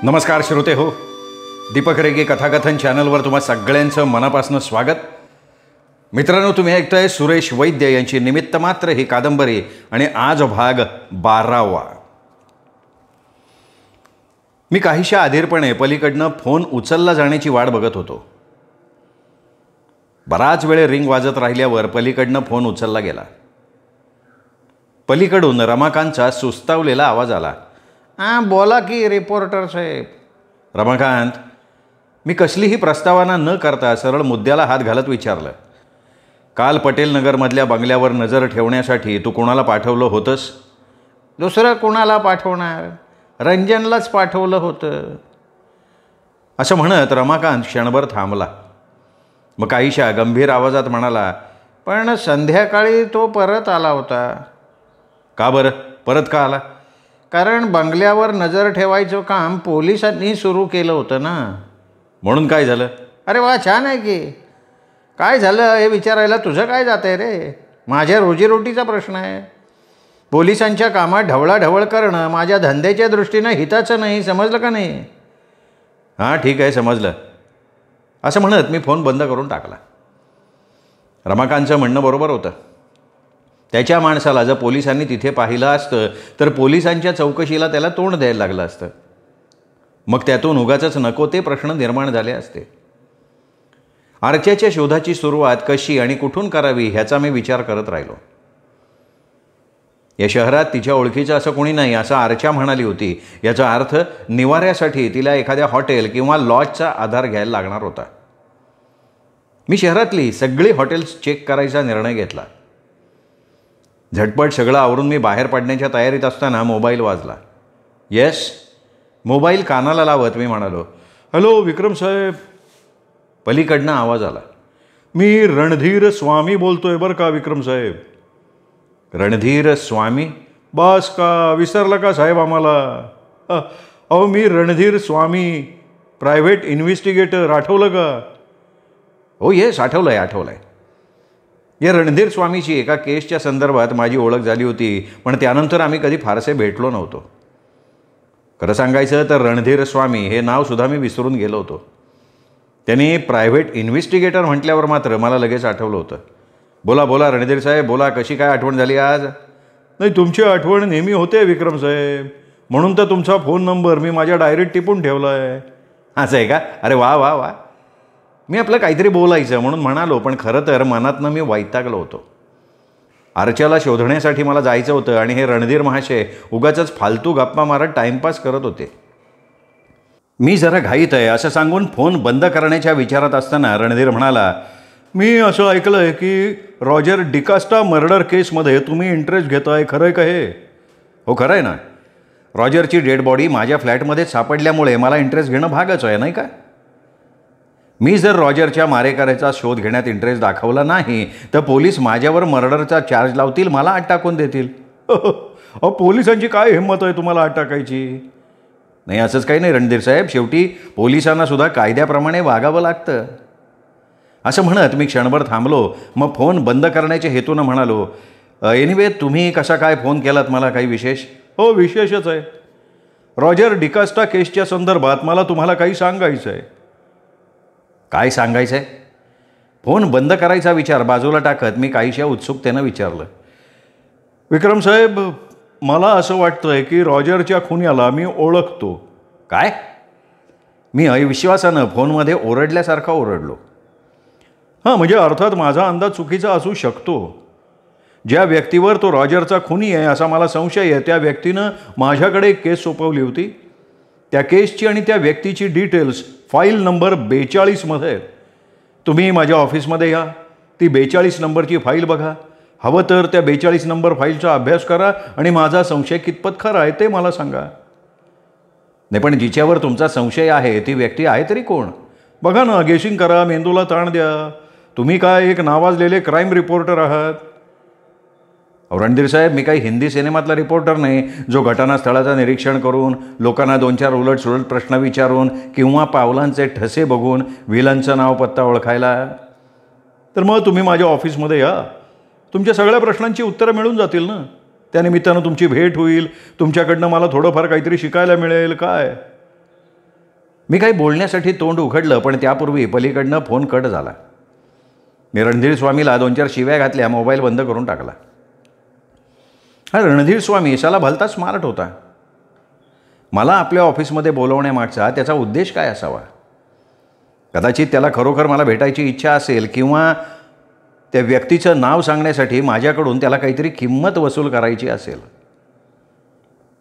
नमस्कार श्रोते हो, दीपक रेगे कथाकथन चॅनलवर तुम्हा सगळ्यांचं मनापासून स्वागत. मित्रांनो, तुम्ही ऐकताय सुरेश वैद्य यांची निमित्तमात्र ही कादंबरी आणि आज भाग 12वा. मी काहीशा अधीरपणे पलीकडनं फोन उचलला जाण्याची वाट बघत होतो. बराच वेळ रिंग वाजत राहिल्यावर पलीकडनं फोन उचलला गेला. पलीकडून रमाकांतचा सुस्तावलेला आवाज आला. हां, बोला की रिपोर्टर साहेब. रमाकांत, मी कसलीही प्रस्तावना न करता सरळ मुद्द्याला हात घालत विचारलं. काल पटेल नगरमधल्या बंगल्यावर नजर ठेवण्यासाठी तू कोणाला पाठवलं होतंस? दुसरं कोणाला पाठवणार? रंजनलाच पाठवलं होतं. असं म्हणत रमाकांत क्षणभर थांबला. मग काहीशा गंभीर आवाजात म्हणाला, पण संध्याकाळी तो परत आला होता. का बरं? परत का आला? कारण बंगल्यावर नजर ठेवायचं काम पोलिसांनी सुरू केलं होतं ना. म्हणून काय झालं? अरे वा, छान आहे की. काय झालं हे विचारायला तुझं काय जात आहे रे? माझ्या रोजीरोटीचा प्रश्न आहे. पोलिसांच्या कामात ढवळाढवळ करणं माझ्या धंद्याच्या दृष्टीनं हिताचं नाही, समजलं का नाही? हां, ठीक आहे, समजलं. असं म्हणत मी फोन बंद करून टाकला. रमाकांतचं म्हणणं बरोबर होतं. त्याच्या माणसाला जर पोलिसांनी तिथे पाहिलं असतं तर पोलिसांच्या चौकशीला त्याला तोंड द्यायला लागलं असतं. मग त्यातून उगाचच नको ते प्रश्न निर्माण झाले असते. अर्च्याच्या शोधाची सुरुवात कशी आणि कुठून करावी ह्याचा मी विचार करत राहिलो. या शहरात तिच्या ओळखीचं असं कोणी नाही असं अर्च्या म्हणाली होती. याचा अर्थ निवाऱ्यासाठी तिला एखाद्या हॉटेल किंवा लॉजचा आधार घ्यायला लागणार होता. मी शहरातली सगळी हॉटेल्स चेक करायचा निर्णय घेतला. झटपट सगळं आवरून मी बाहेर पडण्याच्या तयारीत असताना मोबाईल वाजला. येस, मोबाईल कानाला लावत मी म्हणालो, हॅलो विक्रम साहेब. पलीकडनं आवाज आला, मी रणधीर स्वामी बोलतोय बरं का विक्रम साहेब. रणधीर स्वामी? बस का, विसरला का साहेब आम्हाला? अहो, मी रणधीर स्वामी, प्रायव्हेट इन्व्हेस्टिगेटर. आठवलं का? हो येस, आठवलं आहे. या रणधीर स्वामीची एका केसच्या संदर्भात माझी ओळख झाली होती, पण त्यानंतर आम्ही कधी फारसे भेटलो नव्हतो. खरं सांगायचं तर रणधीर स्वामी हे नावसुद्धा मी विसरून गेलो होतो. त्यांनी प्रायव्हेट इन्व्हेस्टिगेटर म्हटल्यावर मात्र मला लगेच आठवलं होतं. बोला रणधीर साहेब, बोला. कशी काय आठवण झाली आज? नाही, तुमची आठवण नेहमी होते विक्रम साहेब, म्हणून तर तुमचा फोन नंबर मी माझ्या डायरीत टिपून ठेवला आहे. असं आहे का? अरे वा वा वा. मी आपलं काहीतरी बोलायचं म्हणून म्हणालो, पण खरं तर मनातनं मी वैतागलो होतो. अर्च्याला शोधण्यासाठी मला जायचं होतं आणि हे रणधीर महाशय उगाचच फालतू गप्पा मारत टाईमपास करत होते. मी जरा घाईत आहे असं सांगून फोन बंद करण्याच्या विचारात असताना रणधीर म्हणाला, मी असं ऐकलं आहे की रॉजर डिकास्टा मर्डर केसमध्ये तुम्ही इंटरेस्ट घेताय, खरं आहे का हे? हो, खरं आहे ना. रॉजरची डेड बॉडी माझ्या फ्लॅटमध्ये सापडल्यामुळे मला इंटरेस्ट घेणं भागच आहे, नाही का? मी जर रॉजरच्या मारेकऱ्याचा शोध घेण्यात इंटरेस्ट दाखवला नाही तर पोलीस माझ्यावर मर्डरचा चार्ज लावतील, मला आत टाकून देतील. अहो, पोलिसांची काय हिंमत आहे तुम्हाला आत टाकायची? नाही, असंच काही नाही रणधीर साहेब, शेवटी पोलिसांना सुद्धा कायद्याप्रमाणे वागावं लागतं. असं म्हणत मी क्षणभर थांबलो. मग फोन बंद करण्याच्या हेतूनं म्हणालो, एनिवे, तुम्ही कसा काय फोन केलात? मला काही विशेष? हो, विशेषच आहे. रॉजर डिकास्टा केसच्या संदर्भात मला तुम्हाला काही सांगायचं आहे. काय सांगायचं आहे? फोन बंद करायचा विचार बाजूला टाकत मी काहीशा उत्सुकतेनं विचारलं. विक्रम साहेब, मला असं वाटतं आहे की रॉजरच्या खुन्याला मी ओळखतो. काय? मी अविश्वासानं फोनमध्ये ओरडल्यासारखा ओरडलो. हां, म्हणजे अर्थात माझा अंदाज चुकीचा असू शकतो. ज्या व्यक्तीवर तो रॉजरचा खुनी आहे असा मला संशय आहे, त्या व्यक्तीनं माझ्याकडे एक केस सोपवली होती. त्या केसची आणि त्या व्यक्तीची डिटेल्स फाईल नंबर 42मध्ये आहेत. तुम्ही माझ्या ऑफिसमध्ये या, ती 42 नंबरची फाईल बघा. हवं तर त्या 42 नंबर फाईलचा अभ्यास करा आणि माझा संशय कितपत खरा आहे ते मला सांगा. नाही, पण जिच्यावर तुमचा संशय आहे ती व्यक्ती आहे तरी कोण? बघा ना, गेसिंग करा, मेंदूला ताण द्या. तुम्ही काय एक नावाजलेले क्राईम रिपोर्टर आहात? रणधीर साहेब, मी काही हिंदी सिनेमातला रिपोर्टर नाही जो घटनास्थळाचं निरीक्षण करून, लोकांना 2-4 उलटसुलट प्रश्न विचारून किंवा पावलांचे ठसे बघून विलनचं नाव पत्ता ओळखायला. तर मग तुम्ही माझ्या ऑफिसमध्ये या, तुमच्या सगळ्या प्रश्नांची उत्तरं मिळून जातील ना. त्यानिमित्तानं तुमची भेट होईल, तुमच्याकडनं मला थोडंफार काहीतरी शिकायला मिळेल. काय मी काही बोलण्यासाठी तोंड उघडलं, पण त्यापूर्वी पलीकडनं फोन कट झाला. मी रणधीर स्वामीला 2-4 शिव्या घातल्या, मोबाईल बंद करून टाकला. हा रणधीर स्वामी साला भलता स्मार्ट होता. मला आपल्या ऑफिसमध्ये बोलवण्यामागचा त्याचा उद्देश काय असावा? कदाचित त्याला खरोखर मला भेटायची इच्छा असेल, किंवा त्या व्यक्तीचं नाव सांगण्यासाठी माझ्याकडून त्याला काहीतरी किंमत वसूल करायची असेल.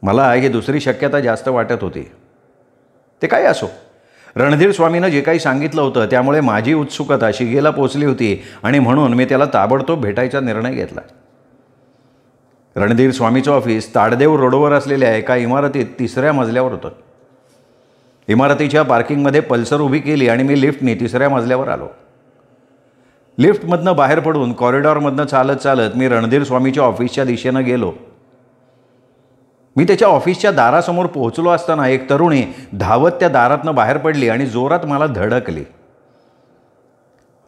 मला ही दुसरी शक्यता जास्त वाटत होती. ते काय असो, रणधीर स्वामीनं जे काही सांगितलं होतं त्यामुळे माझी उत्सुकता शिगेला पोचली होती, आणि म्हणून मी त्याला ताबडतोब भेटायचा निर्णय घेतला. रणधीर स्वामीचं ऑफिस ताडदेव रोडवर असलेल्या एका इमारतीत 3ऱ्या मजल्यावर होतं. इमारतीच्या पार्किंगमध्ये पल्सर उभी केली आणि मी लिफ्टने 3ऱ्या मजल्यावर आलो. लिफ्टमधनं बाहेर पडून कॉरिडॉरमधनं चालत चालत मी रणधीर स्वामीच्या ऑफिसच्या दिशेनं गेलो. मी त्याच्या ऑफिसच्या दारासमोर पोहोचलो असताना एक तरुणी धावत त्या दारातनं बाहेर पडली आणि जोरात मला धडकली.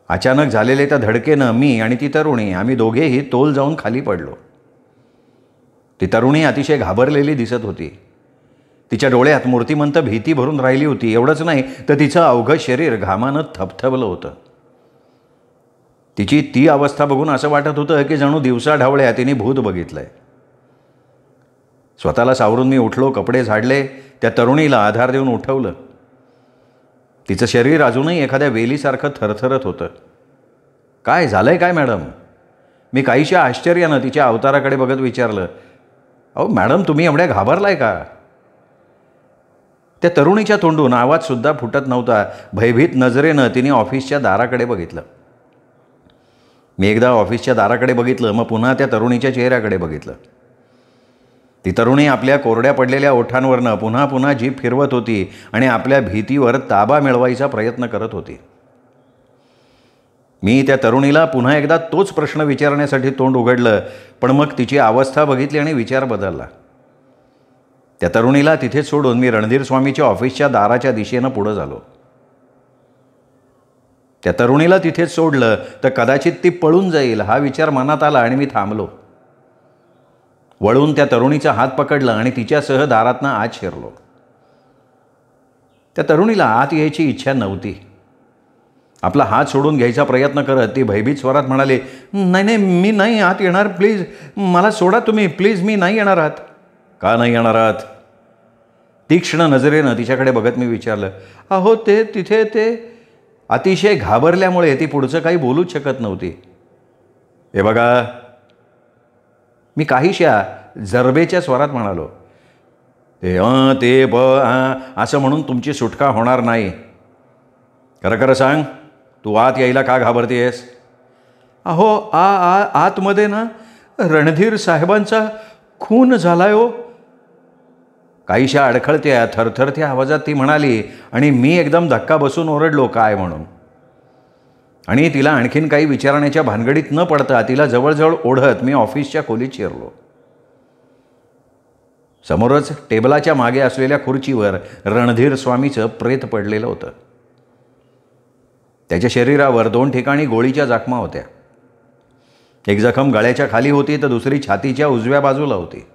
अचानक झालेल्या त्या धडकेनं मी आणि ती तरुणी, आम्ही दोघेही तोल जाऊन खाली पडलो. ती तरुणी अतिशय घाबरलेली दिसत होती. तिच्या डोळ्यात मूर्तिमंत भीती भरून राहिली होती. एवढंच नाही तर तिचं अवघं शरीर घामानं थपथपलं होतं. तिची ती अवस्था बघून असं वाटत होतं की जणू दिवसा ढवळ्या तिने भूत बघितलंय. स्वतःला सावरून मी उठलो, कपडे झाडले, त्या तरुणीला आधार देऊन उठवलं. तिचं शरीर अजूनही एखाद्या वेलीसारखं थरथरत होतं. काय झालंय काय मॅडम? मी काहीशा आश्चर्यानं तिच्या अवताराकडे बघत विचारलं. अहो मॅडम, तुम्ही एवढ्या घाबरलाय का? त्या तरुणीच्या तोंडून आवाजसुद्धा फुटत नव्हता. भयभीत नजरेनं तिने ऑफिसच्या दाराकडे बघितलं. मी एकदा ऑफिसच्या दाराकडे बघितलं, मग पुन्हा त्या तरुणीच्या चेहऱ्याकडे बघितलं. ती तरुणी आपल्या कोरड्या पडलेल्या ओठांवरनं पुन्हा पुन्हा जीभ फिरवत होती आणि आपल्या भीतीवर ताबा मिळवायचा प्रयत्न करत होती. मी त्या तरुणीला पुन्हा एकदा तोच प्रश्न विचारण्यासाठी तोंड उघडलं, पण मग तिची अवस्था बघितली आणि विचार बदलला. त्या तरुणीला तिथेच सोडून मी रणधीर स्वामीच्या ऑफिसच्या दाराच्या दिशेनं पुढं झालो. त्या तरुणीला तिथेच सोडलं तर कदाचित ती पळून जाईल हा विचार मनात आला आणि मी थांबलो. वळून त्या तरुणीचा हात पकडला आणि तिच्यासह दारातनं आत शिरलो. त्या तरुणीला आत यायची इच्छा नव्हती. आपला हात सोडून घ्यायचा प्रयत्न करत ती भयभीत स्वरात म्हणाली, नाही नाही, मी नाही आत येणार, प्लीज मला सोडा तुम्ही, प्लीज मी नाही येणार आत. का नाही येणार आत? तीक्ष्ण नजरेनं तिच्याकडे बघत मी विचारलं. अहो ते तिथे ते अतिशय घाबरल्यामुळे ती पुढचं काही बोलूच शकत नव्हती. हे बघा, मी काहीशा जरबेच्या स्वरात म्हणालो. ते ब असं म्हणून तुमची सुटका होणार नाही. खरं खरं सांग, तू आत यायला का घाबरतेस? अहो आतमध्ये ना रणधीर साहेबांचा खून झालाय हो. काहीशा अडखळत्या थरथरत्या आवाजात ती म्हणाली आणि मी एकदम धक्का बसून ओरडलो, काय म्हणून. आणि तिला आणखीन काही विचारण्याच्या भानगडीत न पडता तिला जवळजवळ ओढत मी ऑफिसच्या खोलीत शिरलो. समोरच टेबलाच्या मागे असलेल्या खुर्चीवर रणधीर स्वामीचं प्रेत पडलेलं होतं. त्याच्या शरीरावर 2 ठिकाणी गोळीच्या जखमा होत्या. एक जखम गळ्याच्या खाली होती तर दुसरी छातीच्या उजव्या बाजूला होती.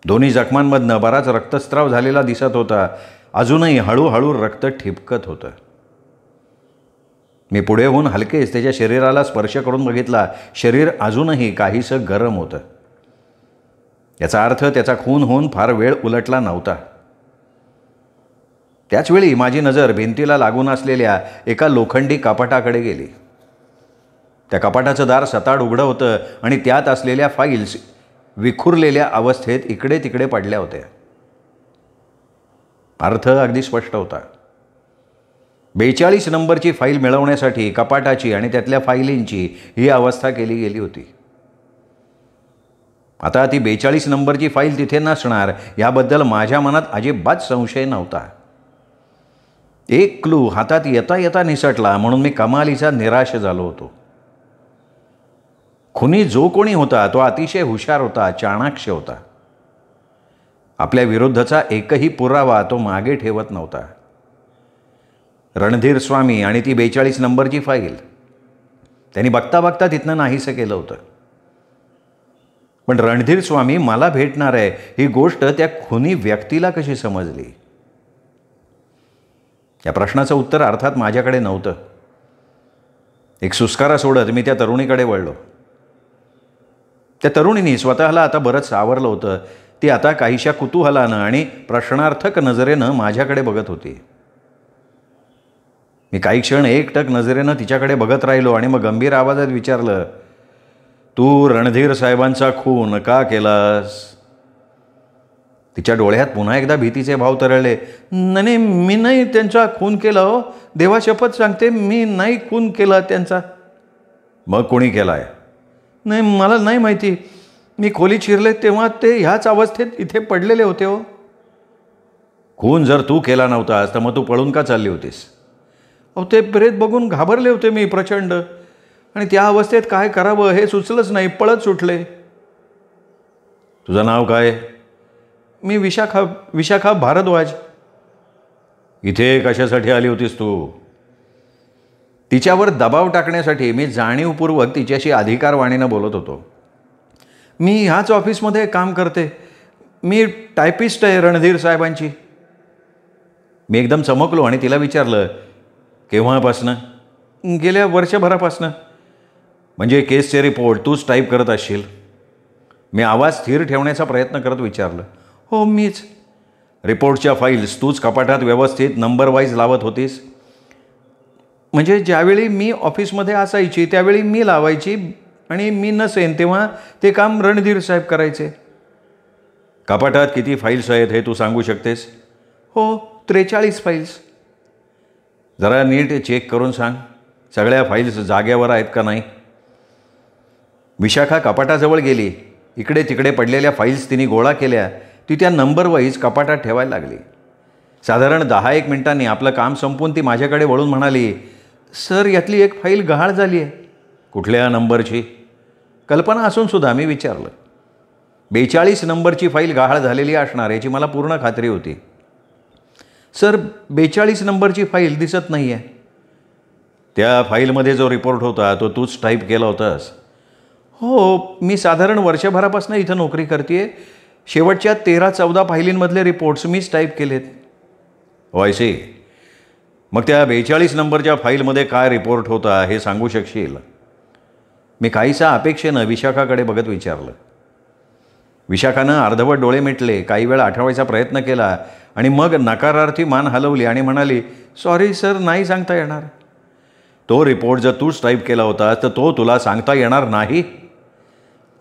दोन्ही जखमांमधनं बराच रक्तस्राव झालेला दिसत होता. अजूनही हळूहळू रक्त ठिपकत होतं. मी पुढे होऊन हलकेच त्याच्या शरीराला स्पर्श करून बघितला. शरीर अजूनही काहीसं गरम होतं. याचा अर्थ त्याचा खून होऊन फार वेळ उलटला नव्हता. त्याचवेळी माझी नजर भिंतीला लागून असलेल्या एका लोखंडी कपाटाकडे गेली. त्या कपाटाचं दार सताड उघडं होतं आणि त्यात असलेल्या फाईल्स विखुरलेल्या अवस्थेत इकडे तिकडे पडल्या होत्या. अर्थ अगदी स्पष्ट होता. 42 नंबरची फाईल मिळवण्यासाठी कपाटाची आणि त्यातल्या फाईलींची ही अवस्था केली गेली होती. आता ती 42 नंबरची फाईल तिथे नसणार याबद्दल माझ्या मनात अजिबात संशय नव्हता. एक क्लू हातात येता येता निसटला म्हणून मी कमालीचा निराश झालो होतो. खुनी जो कोणी होता तो अतिशय हुशार होता, चाणाक्ष होता. आपल्या विरुद्धचा एकही पुरावा तो मागे ठेवत नव्हता. रणधीर स्वामी आणि ती 42 नंबरची फाईल त्यांनी बघता बघता तिथनं नाहीसं केलं होतं. पण रणधीर स्वामी मला भेटणार आहे ही गोष्ट त्या खुनी व्यक्तीला कशी समजली? या प्रश्नाचं उत्तर अर्थात माझ्याकडे नव्हतं. एक सुस्कारा सोडत मी त्या तरुणीकडे वळलो. त्या तरुणीने स्वतःला आता बरंच सावरलं होतं. ती आता काहीशा कुतूहलानं आणि प्रश्नार्थक नजरेनं माझ्याकडे बघत होती. मी काही क्षण एकटक नजरेनं तिच्याकडे बघत राहिलो आणि मग गंभीर आवाजात विचारलं, तू रणधीर साहेबांचा खून का केलास? तिच्या डोळ्यात पुन्हा एकदा भीतीचे भाव तरळले. नाही, मी नाही त्यांचा खून केला हो, देवा शपथ सांगते, मी नाही खून केला त्यांचा. मग कोणी केलाय? नाही, मला नाही माहिती. मी खोलीत शिरले तेव्हा ते ह्याच अवस्थेत इथे पडलेले होते हो. खून जर तू केला नव्हतास तर मग तू पळून का चालली होतीस? अहो, ते प्रेत बघून घाबरले होते मी प्रचंड, आणि त्या अवस्थेत काय करावं हे सुचलंच नाही, पळत सुटले. तुझं नाव काय? मी विशाखा भारद्वाज. इथे कशासाठी आली होतीस तू? तिच्यावर दबाव टाकण्यासाठी मी जाणीवपूर्वक तिच्याशी अधिकारवाणीनं बोलत होतो. मी ह्याच ऑफिसमध्ये काम करते. मी टायपिस्ट आहे रणधीर साहेबांची. मी एकदम चमकलो आणि तिला विचारलं, केव्हापासनं? गेल्या वर्षभरापासनं. म्हणजे केसचे रिपोर्ट तूच टाईप करत असशील? मी आवाज स्थिर ठेवण्याचा प्रयत्न करत विचारलं. हो, मीच. रिपोर्टच्या फाईल्स तूच कपाटात व्यवस्थित नंबर वाईज लावत होतीस? म्हणजे ज्यावेळी मी ऑफिसमध्ये असायची त्यावेळी मी लावायची, आणि मी नसेन तेव्हा ते काम रणधीर साहेब करायचे. कपाटात किती फाईल्स आहेत हे तू सांगू शकतेस? हो, 43 फाईल्स. जरा नीट चेक करून सांग, सगळ्या फाईल्स जागेवर आहेत का नाही? विशाखा कपाटाजवळ गेली. इकडे तिकडे पडलेल्या फाईल्स तिने गोळा केल्या. ती त्या नंबर वाईज कपाटात ठेवायला लागली. साधारण 10-1 मिनिटांनी आपलं काम संपून ती माझ्याकडे वळून म्हणाली, सर, यातली एक फाईल गहाळ झाली आहे. कुठल्या नंबरची? कल्पना असून सुद्धा मी विचारलं. 42 नंबरची फाईल गहाळ झालेली असणार याची मला पूर्ण खात्री होती. सर, 42 नंबरची फाईल दिसत नाही आहे. त्या फाईलमध्ये जो रिपोर्ट होता तो तूच टाईप केला होतास? हो, मी साधारण वर्षभरापासून इथं नोकरी करते. शेवटच्या 13-14 फाईलींमधले रिपोर्ट्स मीच टाईप केलेत. व्हायचे. मग त्या 42 नंबरच्या फाईलमध्ये काय रिपोर्ट होता हे सांगू शकशील? मी काहीसा अपेक्षेनं विशाखाकडे बघत विचारलं. विशाखानं अर्धवट डोळे मिटले, काही वेळ आठवायचा प्रयत्न केला आणि मग नकारार्थी मान हलवली आणि म्हणाली, सॉरी सर, नाही सांगता येणार. तो रिपोर्ट जर तूच टाईप केला होता तर तो तुला सांगता येणार नाही?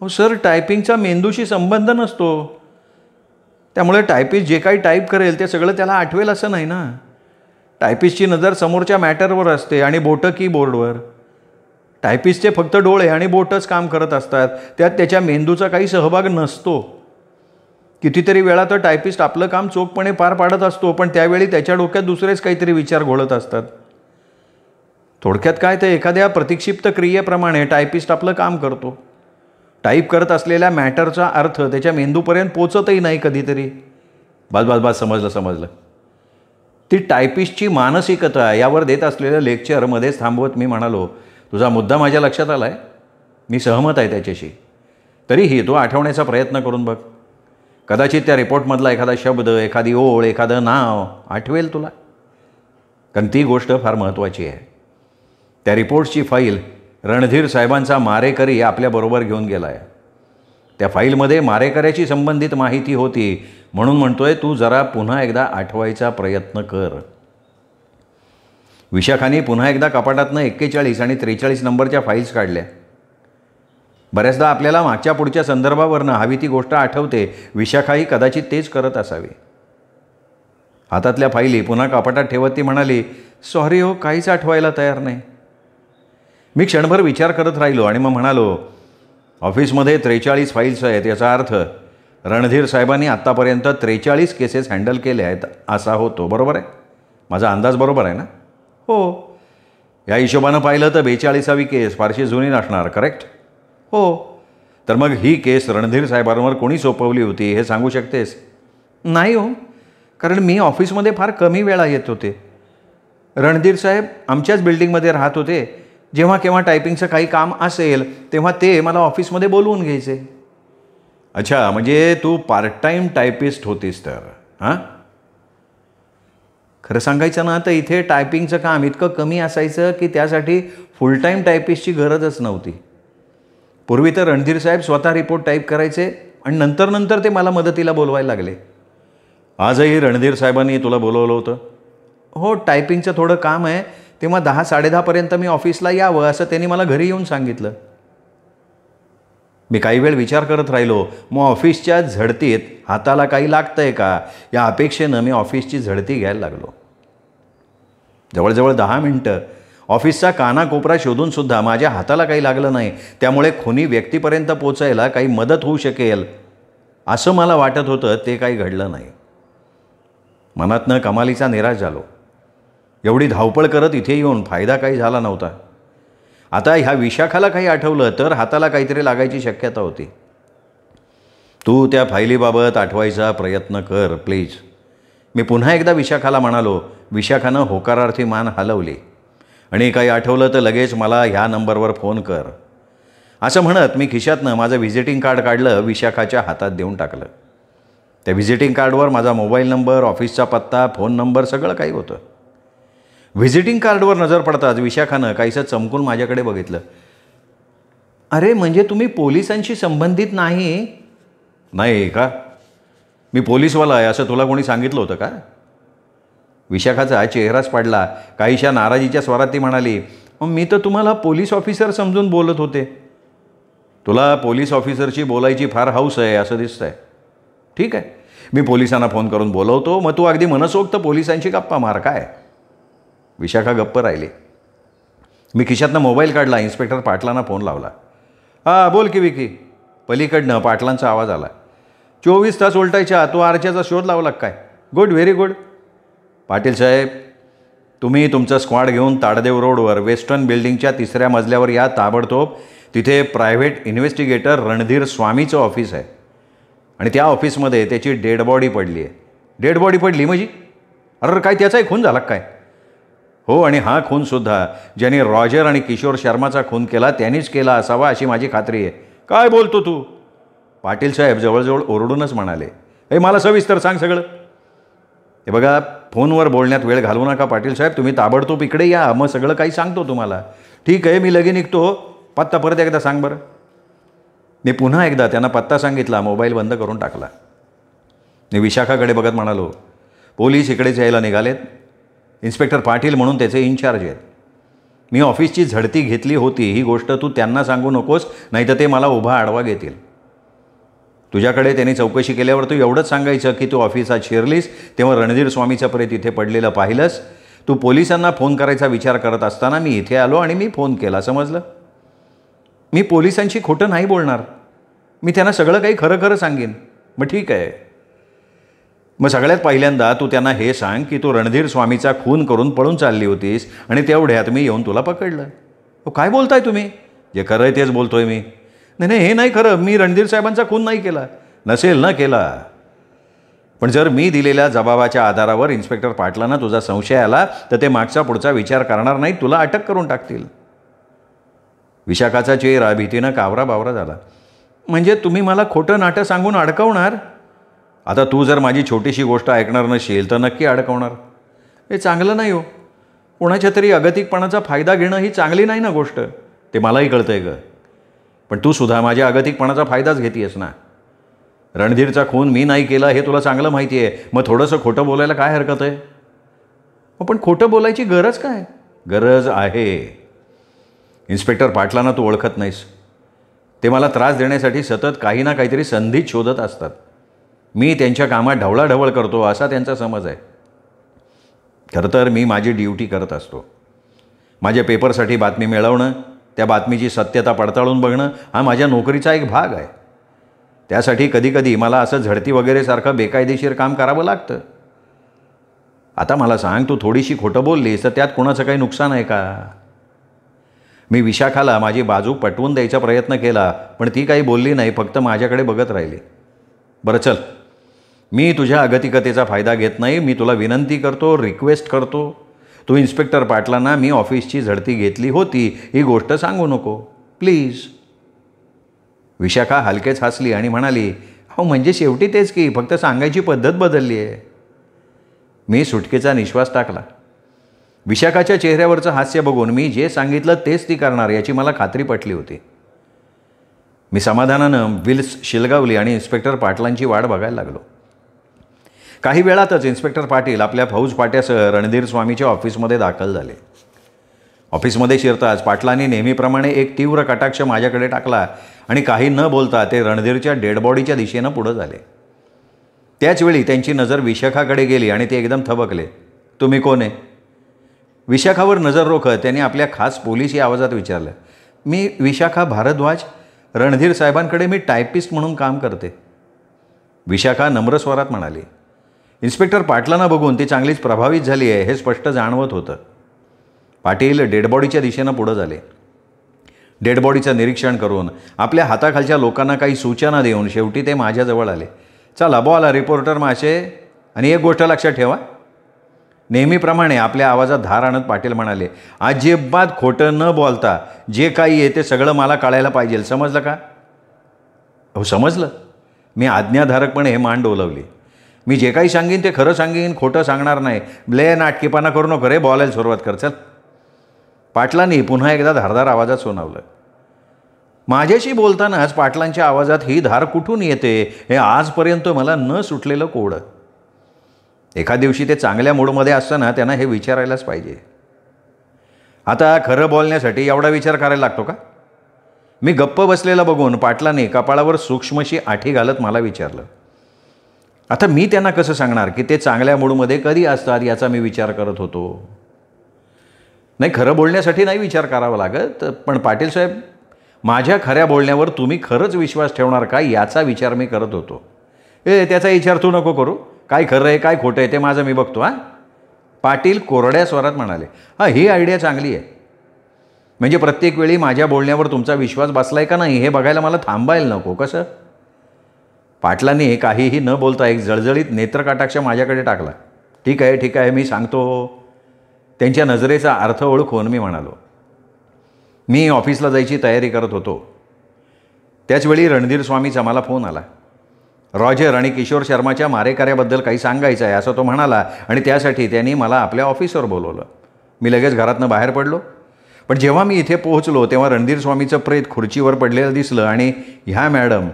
हो सर, टायपिंगचा मेंदूशी संबंध नसतो. त्यामुळे टायपिस्ट जे काही टाईप करेल ते सगळं त्याला आठवेल असं नाही ना. टायपिस्टची नजर समोरच्या मॅटरवर असते आणि बोटं कीबोर्डवर. टायपिस्टचे फक्त डोळे आणि बोटच काम करत असतात. त्यात त्याच्या मेंदूचा काही सहभाग नसतो. कितीतरी वेळा तर टायपिस्ट आपलं काम चोखपणे पार पाडत असतो, पण त्यावेळी त्याच्या डोक्यात दुसरेच काहीतरी विचार घोळत असतात. थोडक्यात काय, तर एखाद्या प्रतिक्षिप्त क्रियेप्रमाणे टायपिस्ट आपलं काम करतो. टाईप करत असलेल्या मॅटरचा अर्थ त्याच्या मेंदूपर्यंत पोचतही नाही कधीतरी. बस समजलं. ती टायपिस्टची मानसिकता यावर देत असलेल्या लेक्चरमध्येच थांबवत मी म्हणालो, तुझा मुद्दा माझ्या लक्षात आला आहे. मी सहमत आहे त्याच्याशी. तरीही तो आठवण्याचा प्रयत्न करून बघ. कदाचित त्या रिपोर्टमधला एखादा शब्द, एखादी ओळ, एखादं नाव आठवेल तुला. कारण ती गोष्ट फार महत्त्वाची आहे. त्या रिपोर्ट्सची फाईल रणधीर साहेबांचा मारेकरी आपल्याबरोबर घेऊन गेला आहे. त्या फाईलमध्ये मारेकऱ्याची संबंधित माहिती होती. म्हणून म्हणतोय, तू जरा पुन्हा एकदा आठवायचा प्रयत्न कर. विशाखाने पुन्हा एकदा कपाटातनं 41 आणि 43 नंबरच्या फाईल्स काढल्या. बऱ्याचदा आपल्याला मागच्या पुढच्या संदर्भावरनं हवी ती गोष्ट आठवते. विशाखाही कदाचित तेच करत असावी. हातातल्या फाईली पुन्हा कपाटात ठेवत ती म्हणाली, सॉरी हो, काहीच आठवायला तयार नाही. मी क्षणभर विचार करत राहिलो आणि मग म्हणालो, ऑफिसमध्ये 43 फाईल्स आहेत, याचा अर्थ रणधीर साहेबांनी आत्तापर्यंत 43 केसेस हँडल केल्या आहेत असा होतो. बरोबर आहे? माझा अंदाज बरोबर आहे ना? हो. या हिशोबानं पाहिलं तर 42वी केस फारशी जुनी नसणार, करेक्ट? हो. तर मग ही केस रणधीर साहेबांवर कोणी सोपवली होती हे सांगू शकतेस? नाही हो, कारण मी ऑफिसमध्ये फार कमी वेळा येत होते. रणधीर साहेब आमच्याच बिल्डिंगमध्ये राहत होते. जेव्हा केव्हा टायपिंगचं काही काम असेल तेव्हा ते मला ऑफिसमध्ये बोलवून घ्यायचे. अच्छा, म्हणजे तू पार्ट टाईम टायपिस्ट होतीस तर? हां, खरं सांगायचं ना तर इथे टायपिंगचं काम इतकं कमी असायचं की त्यासाठी फुल टाईम टायपिस्टची गरजच नव्हती. पूर्वी तर रणधीर साहेब स्वतः रिपोर्ट टाईप करायचे आणि नंतर ते मला मदतीला बोलवायला लागले. आजही रणधीर साहेबांनी तुला बोलवलं होतं? हो, टायपिंगचं थोडं काम आहे, तेव्हा 10-10:30पर्यंत मी ऑफिसला यावं असं त्यांनी मला घरी येऊन सांगितलं. मी काही वेळ विचार करत राहिलो. मग ऑफिसच्या झडतीत हाताला काही लागतंय का या अपेक्षेनं मी ऑफिसची झडती घ्यायला लागलो. जवळजवळ 10 मिनटं ऑफिसचा कानाकोपरा शोधूनसुद्धा माझ्या हाताला काही लागलं नाही. त्यामुळे खुनी व्यक्तीपर्यंत पोचायला काही मदत होऊ शकेल असं मला वाटत होतं, ते काही घडलं नाही. मनातनं कमालीचा निराश झालो. एवढी धावपळ करत इथे येऊन फायदा काही झाला नव्हता. आता ह्या विशाखाला काही आठवलं तर हाताला काहीतरी लागायची शक्यता होती. तू त्या फायलीबाबत आठवायचा प्रयत्न कर प्लीज, मी पुन्हा एकदा विशाखाला म्हणालो. विशाखानं होकारार्थी मान हलवली आणि काही आठवलं तर लगेच मला ह्या नंबरवर फोन कर असं म्हणत मी खिशातनं माझं व्हिजिटिंग कार्ड काढलं, विशाखाच्या हातात देऊन टाकलं. त्या व्हिजिटिंग कार्डवर माझा मोबाईल नंबर, ऑफिसचा पत्ता, फोन नंबर सगळं काही होतं. व्हिजिटिंग कार्डवर नजर पडताच विशाखानं काहीसं चमकून माझ्याकडे बघितलं. अरे, म्हणजे तुम्ही पोलिसांशी संबंधित नाही? नाही का? मी पोलीसवाला आहे असं तुला कोणी सांगितलं होतं का? विशाखाचा चेहराच पडला. काहीशा नाराजीच्या स्वरात ती म्हणाली, मी तर तुम्हाला पोलीस ऑफिसर समजून बोलत होते. तुला पोलीस ऑफिसरशी बोलायची फार हौस आहे असं दिसतंय. ठीक आहे, मी पोलिसांना फोन करून बोलवतो, मग तू अगदी मनसोक्त पोलिसांशी गप्पा मार. काय? विशाखा गप्प राहिली. मी खिशातनं मोबाईल काढला, इन्स्पेक्टर पाटलांना फोन लावला. हां, बोल की विकी. पलीकडनं पाटलांचा आवाज आला. 24 तास उलटायच्या तू आरच्याचा शोध लावला काय? Good, very good. पाटील साहेब, तुम्ही तुमचं स्क्वॉड घेऊन ताडदेव रोडवर वेस्टर्न बिल्डिंगच्या 3ऱ्या मजल्यावर या ताबडतोब. तिथे प्रायव्हेट इन्व्हेस्टिगेटर रणधीर स्वामीचं ऑफिस आहे आणि त्या ऑफिसमध्ये त्याची डेड बॉडी पडली आहे. डेड बॉडी पडली म्हणजे? अरे काय, त्याचाही खून झाला काय? हो, आणि हा खूनसुद्धा ज्याने रॉजर आणि किशोर शर्माचा खून केला त्यांनीच केला असावा अशी माझी खात्री आहे. काय बोलतो तू? पाटील साहेब जवळजवळ ओरडूनच म्हणाले. हे मला सविस्तर सांग सगळं. हे बघा, फोनवर बोलण्यात वेळ घालवू नका पाटील साहेब, तुम्ही ताबडतोब इकडे या, मग सगळं काही सांगतो तुम्हाला. ठीक आहे, मी लगे निघतो. पत्ता परत एकदा सांग बरं. मी पुन्हा एकदा त्यांना पत्ता सांगितला, मोबाईल बंद करून टाकला. मी विशाखाकडे बघत म्हणालो, पोलीस इकडेच यायला निघालेत. इन्स्पेक्टर पाटील म्हणून त्याचे इन्चार्ज आहेत. मी ऑफिसची झडती घेतली होती ही गोष्ट तू त्यांना सांगू नकोस, नाहीतर ते मला उभा आडवा घेतील. तुझ्याकडे त्यांनी चौकशी केल्यावर तू एवढंच सांगायचं की तू ऑफिसात शिरलीस तेव्हा रणधीर स्वामीचं प्रेत इथे पडलेलं पाहिलंस. तू पोलिसांना फोन करायचा विचार करत असताना मी इथे आलो आणि मी फोन केला, समजलं? मी पोलिसांशी खोटं नाही बोलणार. मी त्यांना सगळं काही खरं खरं सांगेन. मग ठीक आहे. मग सगळ्यात पहिल्यांदा तू त्यांना हे सांग की तू रणधीर स्वामीचा खून करून पळून चालली होतीस आणि तेवढ्यात मी येऊन तुला पकडलं. काय बोलताय तुम्ही? जे खरं आहे तेच बोलतोय मी. नाही, हे नाही खरं. मी रणधीर साहेबांचा खून नाही केला. नसेल ना केला, पण जर मी दिलेल्या जबाबाच्या आधारावर इन्स्पेक्टर पाटलांना तुझा संशय आला तर ते मागचा पुढचा विचार करणार नाहीत, तुला अटक करून टाकतील. विशाखाचा चेहरा भीतीनं कावराबावरा झाला. म्हणजे तुम्ही मला खोटं नाटं सांगून अडकवणार? आता तू जर माझी छोटीशी गोष्ट ऐकणार नसेल तर नक्की अडकवणार. हे चांगलं नाही हो. कोणाच्या तरी अगतिकपणाचा फायदा घेणं ही चांगली नाही ना गोष्ट. ते मलाही कळतंय गं, पण तू सुद्धा माझ्या अगतिकपणाचा फायदाच घेतेयस ना. रणधीरचा खून मी नाही केला हे तुला चांगलं माहिती आहे, मग थोडंसं खोटं बोलायला काय हरकत आहे? पण खोटं बोलायची गरज काय? गरज आहे. इन्स्पेक्टर पाटलांना तू ओळखत नाहीस. ते मला त्रास देण्यासाठी सतत काही ना काहीतरी संधीच शोधत असतात. मी त्यांच्या कामात ढवळाढवळ करतो असा त्यांचा समज आहे. खरं तर मी माझी ड्युटी करत असतो. माझ्या पेपरसाठी बातमी मिळवणं, त्या बातमीची सत्यता पडताळून बघणं हा माझ्या नोकरीचा एक भाग आहे. त्यासाठी कधीकधी मला असं झडती वगैरे सारखं बेकायदेशीर काम करावं लागतं. आता मला सांग, तू थोडीशी खोटं बोललीस तर त्यात कोणाचं काही नुकसान आहे का? मी विशाखाला माझी बाजू पटवून द्यायचा प्रयत्न केला, पण ती काही बोलली नाही, फक्त माझ्याकडे बघत राहिली. बरं चल, मी तुझ्या अगतिकतेचा फायदा घेत नाही. मी तुला विनंती करतो, रिक्वेस्ट करतो, तू इन्स्पेक्टर पाटलांना मी ऑफिसची झडती घेतली होती ही गोष्ट सांगू नको प्लीज. विशाखा हलकेच हसली आणि म्हणाली, हो म्हणजे शेवटी तेच की, फक्त सांगायची पद्धत बदलली आहे. मी सुटकेचा निश्वास टाकला. विशाखाच्या चेहऱ्यावरचं हास्य बघून मी जे सांगितलं तेच ती करणार याची मला खात्री पटली होती. मी समाधानानं व्हील्स शिलगावली आणि इन्स्पेक्टर पाटलांची वाट बघायला लागलो. काही वेळातच इन्स्पेक्टर पाटील आपल्या फौज पाट्यासह रणधीर स्वामीच्या ऑफिसमध्ये दाखल झाले. ऑफिसमध्ये शिरताच पाटलांनी नेहमीप्रमाणे एक तीव्र कटाक्ष माझ्याकडे टाकला आणि काही न बोलता ते रणधीरच्या डेडबॉडीच्या दिशेनं पुढं झाले. त्याचवेळी त्यांची नजर विशाखाकडे गेली आणि ते एकदम थबकले. तुम्ही कोण आहे? विशाखावर नजर रोखत त्यांनी आपल्या खास पोलिसी आवाजात विचारलं. मी विशाखा भारद्वाज. रणधीर साहेबांकडे मी टायपिस्ट म्हणून काम करते. विशाखा नम्र स्वरात म्हणाली. इन्स्पेक्टर पाटलांना बघून ती चांगलीच प्रभावित झाली आहे हे स्पष्ट जाणवत होतं. पाटील डेडबॉडीच्या दिशेनं पुढं झाले. डेडबॉडीचं निरीक्षण करून आपल्या हाताखालच्या लोकांना काही सूचना देऊन शेवटी ते माझ्याजवळ आले. चला बोला रिपोर्टर माशे, आणि एक गोष्ट लक्षात ठेवा. नेहमीप्रमाणे आपल्या आवाजात धार आणत पाटील म्हणाले, अजिबात खोटं न बोलता जे काही आहे ते सगळं मला कळायला पाहिजे. समजलं का? हो समजलं. मी आज्ञाधारकपणे हे मान डोलवली. मी जे काही सांगीन ते खरं सांगीन, खोटं सांगणार नाही. ब्ले नाटकीपणा करू नको रे, बोलायला सुरुवात कर चल. पाटलांनी पुन्हा एकदा धारदार आवाजात सुनावलं. माझ्याशी बोलतानाच पाटलांच्या आवाजात ही धार कुठून येते हे आजपर्यंत मला न सुटलेलं कोड. एका दिवशी ते चांगल्या मूडमध्ये असताना त्यांना हे विचारायलाच पाहिजे. आता खरं बोलण्यासाठी एवढा विचार करायला लागतो का? मी गप्प बसलेला बघून पाटलांनी कपाळावर सूक्ष्मशी आठी घालत मला विचारलं. आता मी त्यांना कसं सांगणार की ते चांगल्या मूडमध्ये कधी असतात याचा मी विचार करत होतो. नाही, खरं बोलण्यासाठी नाही विचार करावा लागत, पण पाटील साहेब माझ्या खऱ्या बोलण्यावर तुम्ही खरंच विश्वास ठेवणार का याचा विचार मी करत होतो. त्याचा विचार तू नको करू. काय खरं आहे काय खोटं आहे ते माझं मी बघतो. पाटील कोरड्या स्वरात म्हणाले. ही आयडिया चांगली आहे. म्हणजे प्रत्येक वेळी माझ्या बोलण्यावर तुमचा विश्वास बसलाय का नाही हे बघायला मला थांबायला नको. कसं? पाटलांनी काहीही न बोलता एक जळजळीत नेत्रकटाक्ष माझ्याकडे टाकला. ठीक आहे मी सांगतो. त्यांच्या नजरेचा अर्थ ओळखून मी म्हणालो. मी ऑफिसला जायची तयारी करत होतो. त्याचवेळी रणधीर स्वामीचा मला फोन आला. रॉजर आणि किशोर शर्माच्या मारेकऱ्याबद्दल काही सांगायचं आहे असं तो म्हणाला आणि त्यासाठी त्यांनी मला आपल्या ऑफिसवर बोलवलं. मी लगेच घरातनं बाहेर पडलो. पण जेव्हा मी इथे पोहोचलो तेव्हा रणधीर स्वामीचं प्रेत खुर्चीवर पडलेलं दिसलं आणि ह्या मॅडम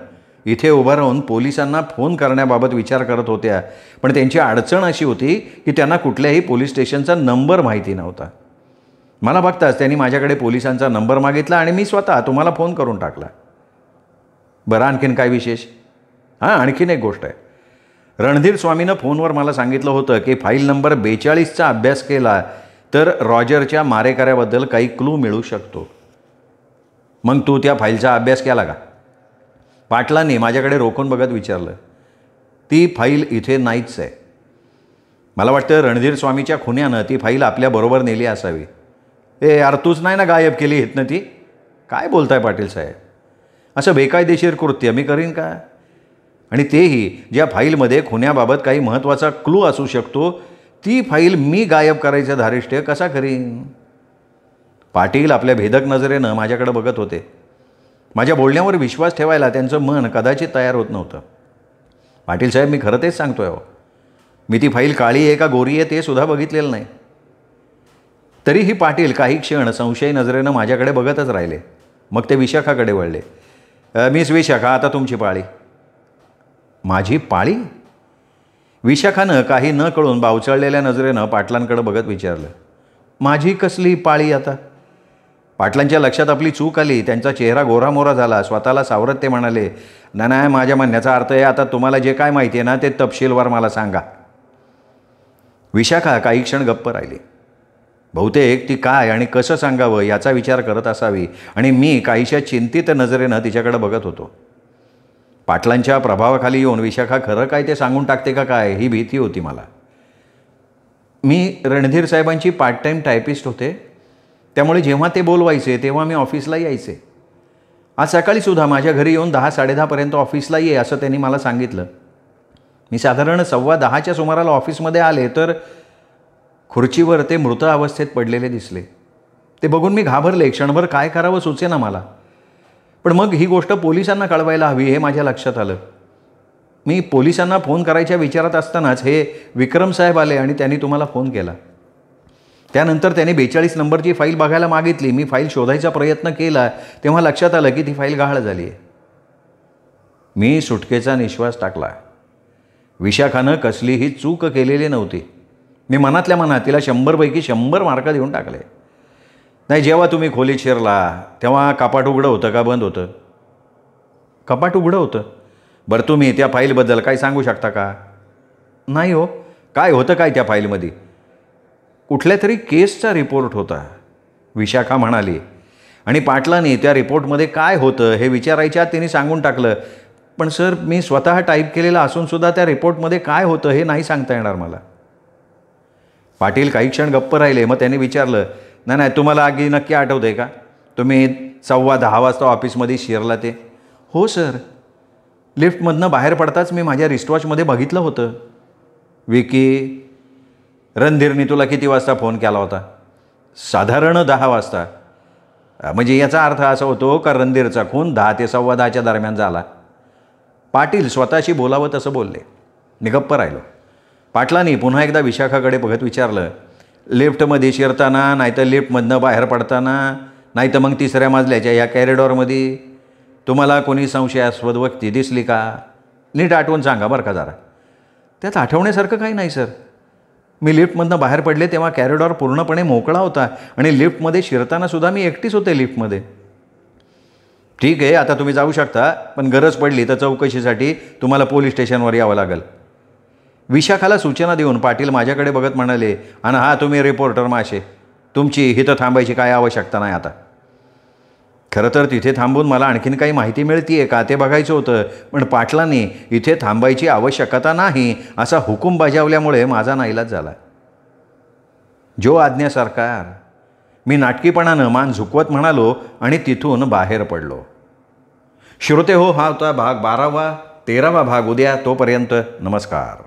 इथे उभं राहून पोलिसांना फोन करण्याबाबत विचार करत होत्या. पण त्यांची अडचण अशी होती की त्यांना कुठल्याही पोलीस स्टेशनचा नंबर माहिती नव्हता. मला बघताच त्यांनी माझ्याकडे पोलिसांचा नंबर मागितला आणि मी स्वतः तुम्हाला फोन करून टाकला. बरं, आणखीन काय विशेष? आणखीन एक गोष्ट आहे. रणधीर स्वामीनं फोनवर मला सांगितलं होतं की फाईल नंबर 42चा अभ्यास केला तर रॉजरच्या मारेकऱ्याबद्दल काही क्लू मिळू शकतो. मग तू त्या फाईलचा अभ्यास केला का? पाटलांनी माझ्याकडे रोखून बघत विचारलं. ती फाईल इथे नाहीच आहे. मला वाटतं रणधीर स्वामीच्या खुन्यानं ती फाईल आपल्याबरोबर नेली असावी. यार तूच नाही ना गायब केली इथनं ती? काय बोलताय पाटील साहेब? असं बेकायदेशीर कृत्य मी करीन का? आणि तेही ज्या फाईलमध्ये खुन्याबाबत काही महत्त्वाचा क्लू असू शकतो ती फाईल मी गायब करायचं धारिष्ट्य कसा करीन? पाटील आपल्या भेदक नजरेनं माझ्याकडे बघत होते. माझ्या बोलण्यावर विश्वास ठेवायला त्यांचं मन कदाचित तयार होत नव्हतं. पाटील साहेब मी खरं तेच सांगतोय हो. मी ती फाईल काळी आहे का गोरी आहे ते सुद्धा बघितलेलं नाही. तरीही पाटील काही क्षण संशयी नजरेनं माझ्याकडे बघतच राहिले. मग ते विशाखाकडे वळले. मिस विशाखा, आता तुमची पाळी. माझी पाळी? विशाखानं काही न कळून बावचळलेल्या नजरेनं पाटलांकडे बघत विचारलं. माझी कसली पाळी आता? पाटलांच्या लक्षात आपली चूक आली. त्यांचा चेहरा गोरामोरा झाला. स्वतःला सावरत ते म्हणाले, नाही, माझ्या म्हणण्याचा अर्थ आहे आता तुम्हाला जे काय माहिती आहे ना ते तपशीलवार मला सांगा. विशाखा काही क्षण गप्प राहिली. बहुतेक ती काय आणि कसं सांगावं याचा विचार करत असावी आणि मी काहीशा चिंतित नजरेनं तिच्याकडे बघत होतो. पाटलांच्या प्रभावाखाली येऊन विशाखा खरं काय ते सांगून टाकते का काय ही भीती होती मला. मी रणधीर साहेबांची पार्ट टाईम टायपिस्ट होते. त्यामुळे जेव्हा ते बोलवायचे तेव्हा मी ऑफिसला यायचे. आज सकाळीसुद्धा माझ्या घरी येऊन 10-10:30 ऑफिसला ये असं त्यांनी मला सांगितलं. मी साधारण 10:15च्या सुमाराला ऑफिसमध्ये आले तर खुर्चीवर ते मृत अवस्थेत पडलेले दिसले. ते बघून मी घाबरले. क्षणभर काय करावं सुचेना मला. पण मग ही गोष्ट पोलिसांना कळवायला हवी हे माझ्या लक्षात आलं. मी पोलिसांना फोन करायच्या विचारात असतानाच हे विक्रम साहेब आले आणि त्यांनी तुम्हाला फोन केला. त्यानंतर त्याने 42 नंबरची फाईल बघायला मागितली. मी फाईल शोधायचा प्रयत्न केला तेव्हा लक्षात आलं की ती फाईल गहाळ झाली आहे. मी सुटकेचा निश्वास टाकला. विशाखानं कसलीही चूक केलेली नव्हती. मी मनातल्या मनात तिला 100 पैकी 100 मार्क देऊन टाकले. नाही, जेव्हा तुम्ही खोलीत शिरला तेव्हा कपाट उघडं होतं का बंद होतं? कपाट उघडं होतं. बरं, तुम्ही त्या फाईलबद्दल काय सांगू शकता का? नाही हो. काय होतं काय त्या फाईलमध्ये? कुठल्या तरी केसचा रिपोर्ट होता, विशाखा म्हणाली. आणि पाटलाने त्या रिपोर्टमध्ये काय होतं हे विचारायच्या तिने सांगून टाकलं. पण सर, मी स्वतः टाईप केलेलं असूनसुद्धा त्या रिपोर्टमध्ये काय होतं हे नाही सांगता येणार मला. पाटील काही क्षण गप्प राहिले. मग त्यांनी विचारलं, नाही, तुम्हाला अगदी नक्की आठवतं आहे का तुम्ही 10:15 वाजता ऑफिसमध्ये शिरला ते? हो सर. लिफ्टमधनं बाहेर पडताच मी माझ्या रिस्टवॉचमध्ये बघितलं होतं. विकी, रणधीरने तुला किती वाजता फोन केला होता? साधारण 10 वाजता. म्हणजे याचा अर्थ असा होतो का रणधीरचा खून 10 ते 10:15 दरम्यान झाला. पाटील स्वतःशी बोलावं तसं बोलले. मी गप्प राहिलो. पाटलांनी पुन्हा एकदा विशाखाकडे बघत विचारलं, लिफ्टमध्ये शिरताना, नाहीतर लिफ्टमधनं बाहेर पडताना, नाहीतर मग 3ऱ्या मजल्याच्या या कॅरिडॉरमध्ये तुम्हाला कोणी संशयास्पद व्यक्ती दिसली का? नीट आठवून सांगा बरं का जरा. त्यात आठवण्यासारखं काही नाही सर. मी लिफ्टमधनं बाहेर पडले तेव्हा कॅरिडॉर पूर्णपणे मोकळा होता आणि लिफ्टमध्ये शिरतानासुद्धा मी एकटीच होते लिफ्टमध्ये. ठीक आहे, आता तुम्ही जाऊ शकता, पण गरज पडली तर चौकशीसाठी तुम्हाला पोलीस स्टेशनवर यावं लागेल. विशाखाला सूचना देऊन पाटील माझ्याकडे बघत म्हणाले, आणि हा तुम्ही रिपोर्टर माशे, तुमची इथं थांबायची काय आवश्यकता नाही आता. खरं तर तिथे थांबून मला आणखीन काही माहिती मिळते आहे का ते बघायचं होतं, पण पाटलांनी इथे थांबायची आवश्यकता नाही असा हुकूम बजावल्यामुळे माझा नाईलाज झाला. जो आज्ञा सरकार, मी नाटकीपणानं मान झुकवत म्हणालो आणि तिथून बाहेर पडलो. श्रोते हो, हा होता भाग 12वा. 13वा भाग उद्या. तोपर्यंत नमस्कार.